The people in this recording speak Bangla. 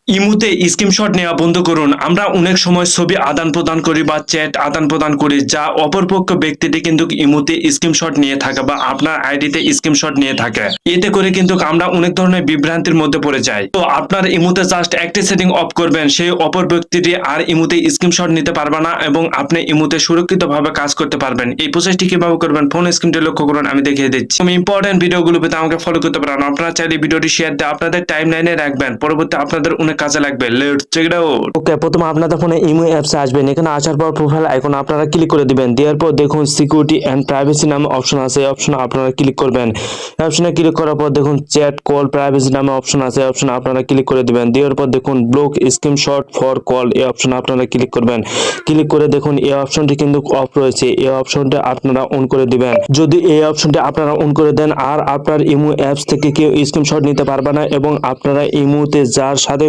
ইমুতে স্ক্রিনশট নেওয়া বন্ধ করুন। আমরা অনেক সময় ছবি আদান প্রদান করি বা চ্যাট আদান প্রদান করি, যা অপরপক্ষ ব্যক্তিটি কিন্তু ইমুতে স্ক্রিনশট নিয়ে থাকে বা আপনার আইডিতে স্ক্রিনশট নিয়ে থাকে। এতে করে কিন্তু আমরা অনেক ধরনের বিভ্রান্তির মধ্যে পড়ে যাই। তো আপনার ইমুতে জাস্ট একটি সেটিং অফ করবেন, সেই অপর ব্যক্তিটি আর ইমুতে স্ক্রিনশট নিতে পারবে না এবং আপনি ইমুতে সুরক্ষিতভাবে কাজ করতে পারবেন। এই প্রসেসটি কিভাবে করবেন ফোন স্ক্রিনটি লক্ষ্য করুন, আমি দেখিয়ে দিচ্ছি। আমি ইম্পর্টেন্ট ভিডিওগুলো পেতে আমাকে ফলো করতে পারেন। আপনারা চাইলে ভিডিওটি শেয়ার দিয়ে আপনাদের টাইমলাইনে রাখবেন, পরবর্তী আপনাদের অনেক কাজে লাগবে। Let's check it out. Okay, প্রথমে আপনাদের ফোনে ইমো অ্যাপসে আসবেন। এখানে আসার পর প্রোফাইল আইকন আপনারা ক্লিক করে দিবেন। দেওয়ার পর দেখুন সিকিউরিটি এন্ড প্রাইভেসি নামে অপশন আছে, এই অপশনে আপনারা ক্লিক করবেন। এই অপশনে ক্লিক করার পর দেখুন চ্যাট কল প্রাইভেসি নামে অপশন আছে, এই অপশনে আপনারা ক্লিক করে দিবেন। দেওয়ার পর দেখুন ব্লক স্ক্রিনশট ফর কল, এই অপশনে আপনারা ক্লিক করবেন। ক্লিক করে দেখুন এই অপশনটি কিন্তু অফ রয়েছে, এই অপশনটা আপনারা অন করে দিবেন। যদি এই অপশনটি আপনারা অন করে দেন আর আপনার ইমো অ্যাপস থেকে কেউ স্ক্রিনশট নিতে পারবে না এবং আপনারা ইমোতে যার সাথে